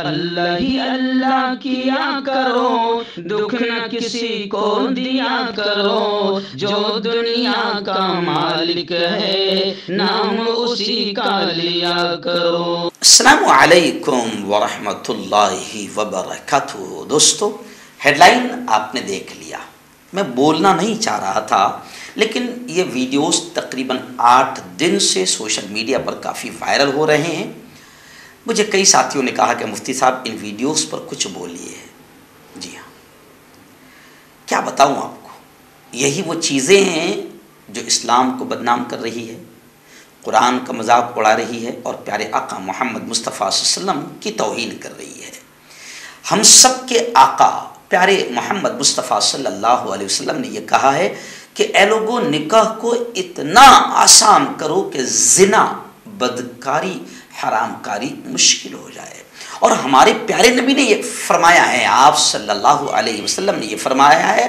اللہ ہی اللہ کیا کرو، دکھ نہ کسی کو دیا کرو، جو دنیا کا مالک ہے نام اسی کا لیا کرو۔ السلام علیکم ورحمۃ اللہ وبرکاتہ۔ دوستو، ہیڈ لائن آپ نے دیکھ لیا۔ میں بولنا نہیں چاہ رہا تھا، لیکن یہ ویڈیوز تقریباً 8 دن سے سوشل میڈیا پر کافی وائرل ہو رہے ہیں۔ مجھے کئی ساتھیوں نے کہا کہ مفتی صاحب ان ویڈیوز پر کچھ بولیے۔ جی ہاں، کیا بتاؤں آپ کو، یہی وہ چیزیں ہیں جو اسلام کو بدنام کر رہی ہے، قرآن کا مذاق اڑا رہی ہے، اور پیارے آقا محمد مصطفیٰ صلی اللہ علیہ وسلم کی توہین کر رہی ہے۔ ہم سب کے آقا پیارے محمد مصطفیٰ صلی اللہ علیہ وسلم نے یہ کہا ہے کہ اے لوگوں، نکاح کو اتنا آسان کرو کہ زنا، بدکاری، حرام کاری مشکل ہو جائے۔ اور ہمارے پیارے نبی نے یہ فرمایا ہے، آپ صلی اللہ علیہ وسلم نے یہ فرمایا ہے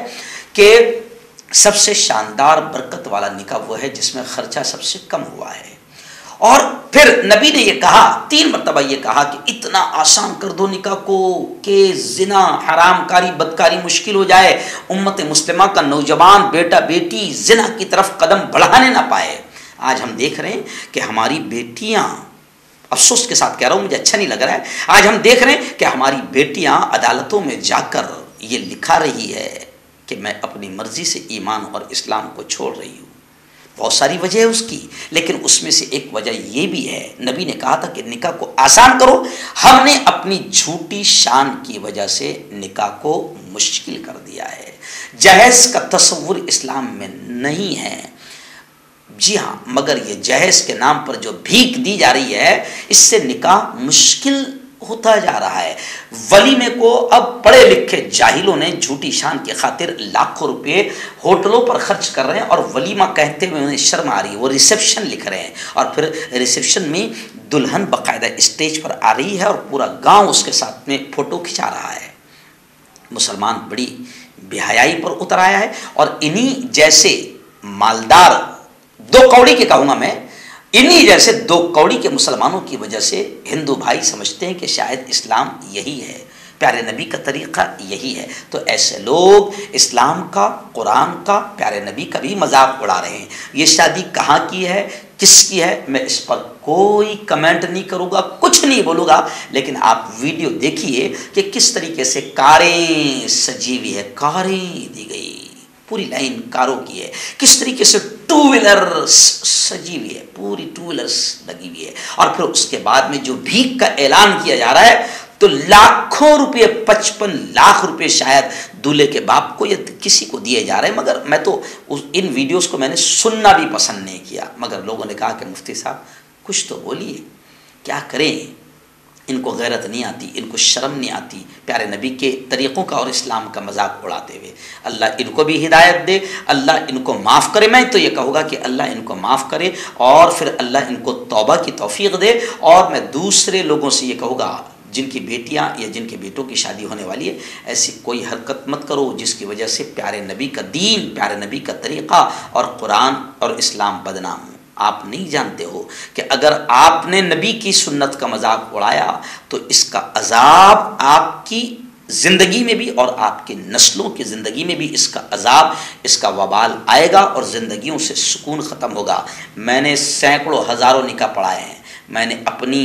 کہ سب سے شاندار برکت والا نکاح وہ ہے جس میں خرچہ سب سے کم ہوا ہے۔ اور پھر نبی نے یہ کہا، 3 مرتبہ یہ کہا کہ اتنا آسان کر دو نکاح کو کہ زنا، حرام کاری، بدکاری مشکل ہو جائے، امت مسلمہ کا نوجوان بیٹا بیٹی زنا کی طرف قدم بڑھانے نہ پائے۔ آج ہم دیکھ رہے ہیں کہ ہماری بیٹیاں، افسوس کے ساتھ کہہ رہا ہوں، مجھے اچھا نہیں لگ رہا ہے، آج ہم دیکھ رہے ہیں کہ ہماری بیٹیاں عدالتوں میں جا کر یہ لکھا رہی ہے کہ میں اپنی مرضی سے ایمان اور اسلام کو چھوڑ رہی ہوں۔ بہت ساری وجہ ہے اس کی، لیکن اس میں سے ایک وجہ یہ بھی ہے، نبی نے کہا تھا کہ نکاح کو آسان کرو، ہم نے اپنی جھوٹی شان کی وجہ سے نکاح کو مشکل کر دیا ہے۔ جہیز کا تصور اسلام میں نہیں ہے، جی ہاں، مگر یہ جہیز کے نام پر جو بھیک دی جا رہی ہے، اس سے نکاح مشکل ہوتا جا رہا ہے۔ ولیمے کو اب پڑھے لکھے جاہلوں نے جھوٹی شان کی خاطر لاکھوں روپے ہوٹلوں پر خرچ کر رہے ہیں، اور ولیمہ کہتے ہوئے انہیں شرم آ رہی ہے، وہ ریسیپشن لکھ رہے ہیں، اور پھر ریسیپشن میں دلہن باقاعدہ اسٹیج پر آ رہی ہے اور پورا گاؤں اس کے ساتھ میں فوٹو کھنچا رہا ہے۔ مسلمان بڑی بے حیائی پر اتر آیا ہے، اور انہی جیسے مالدار 2 کوڑی کے کہوں گا میں، انہی جیسے 2 کوڑی کے مسلمانوں کی وجہ سے ہندو بھائی سمجھتے ہیں کہ شاید اسلام یہی ہے، پیارے نبی کا طریقہ یہی ہے۔ تو ایسے لوگ اسلام کا، قرآن کا، پیارے نبی کا بھی مذاق اڑا رہے ہیں۔ یہ شادی کہاں کی ہے، کس کی ہے، میں اس پر کوئی کمنٹ نہیں کروں گا، کچھ نہیں بولوں گا، لیکن آپ ویڈیو دیکھیے کہ کس طریقے سے کاریں سجی ہوئی ہے، کاریں دی گئی، پوری لائن کاروں کی ہے، کس طریقے سے 2 ویلر سجی ہوئی ہے، پوری 2 ویلرز لگی ہوئی ہے، اور پھر اس کے بعد میں جو بھیک کا اعلان کیا جا رہا ہے تو لاکھوں روپے، 55 لاکھ روپے شاید دولہے کے باپ کو یا کسی کو دیے جا رہے ہیں۔ مگر میں تو ان ویڈیوز کو میں نے سننا بھی پسند نہیں کیا، مگر لوگوں نے کہا کہ مفتی صاحب کچھ تو بولیے، کیا کریں، ان کو غیرت نہیں آتی، ان کو شرم نہیں آتی پیارے نبی کے طریقوں کا اور اسلام کا مذاق اڑاتے ہوئے۔ اللہ ان کو بھی ہدایت دے، اللہ ان کو معاف کرے۔ میں تو یہ کہوں گا کہ اللہ ان کو معاف کرے، اور پھر اللہ ان کو توبہ کی توفیق دے۔ اور میں دوسرے لوگوں سے یہ کہوں گا جن کی بیٹیاں یا جن کے بیٹوں کی شادی ہونے والی ہے، ایسی کوئی حرکت مت کرو جس کی وجہ سے پیارے نبی کا دین، پیارے نبی کا طریقہ اور قرآن اور اسلام بدنام ہو۔ آپ نہیں جانتے ہو کہ اگر آپ نے نبی کی سنت کا مذاق اڑایا تو اس کا عذاب آپ کی زندگی میں بھی اور آپ کی نسلوں کی زندگی میں بھی اس کا عذاب، اس کا وبال آئے گا، اور زندگیوں سے سکون ختم ہوگا۔ میں نے سینکڑوں ہزاروں نکاح پڑھائے ہیں، میں نے اپنی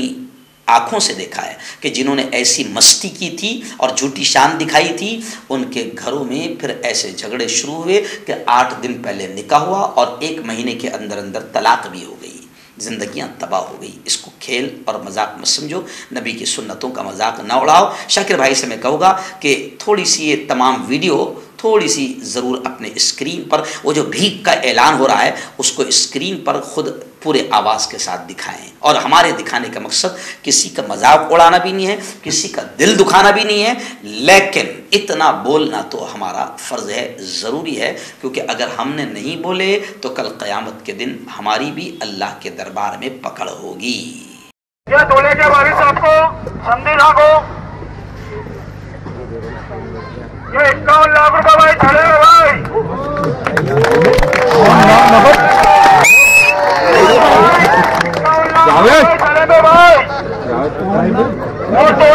آنکھوں سے دیکھا ہے کہ جنہوں نے ایسی مستی کی تھی اور جھوٹی شان دکھائی تھی، ان کے گھروں میں پھر ایسے جھگڑے شروع ہوئے کہ 8 دن پہلے نکاح ہوا اور 1 مہینے کے اندر اندر طلاق بھی ہو گئی، زندگیاں تباہ ہو گئی۔ اس کو کھیل اور مذاق مت سمجھو، نبی کی سنتوں کا مذاق نہ اڑاؤ۔ شاکر بھائی سے میں کہوں گا کہ تھوڑی سی یہ تمام ویڈیو تھوڑی سی ضرور اپنے اسکرین پر، وہ جو بھیک کا اعلان ہو رہا ہے اس کو اسکرین پر خود پورے آواز کے ساتھ دکھائیں۔ اور ہمارے دکھانے کا مقصد کسی کا مذاق اڑانا بھی نہیں ہے، کسی کا دل دکھانا بھی نہیں ہے، لیکن اتنا بولنا تو ہمارا فرض ہے، ضروری ہے، کیونکہ اگر ہم نے نہیں بولے تو کل قیامت کے دن ہماری بھی اللہ کے دربار میں پکڑ ہوگی۔ یہ دولے کے والد صاحب کو سندھی کو یہ 51 لاکھ روپے بھائی کھڑے ہو بھائی، کھڑے ہو بھائی، وہ 2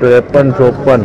53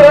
2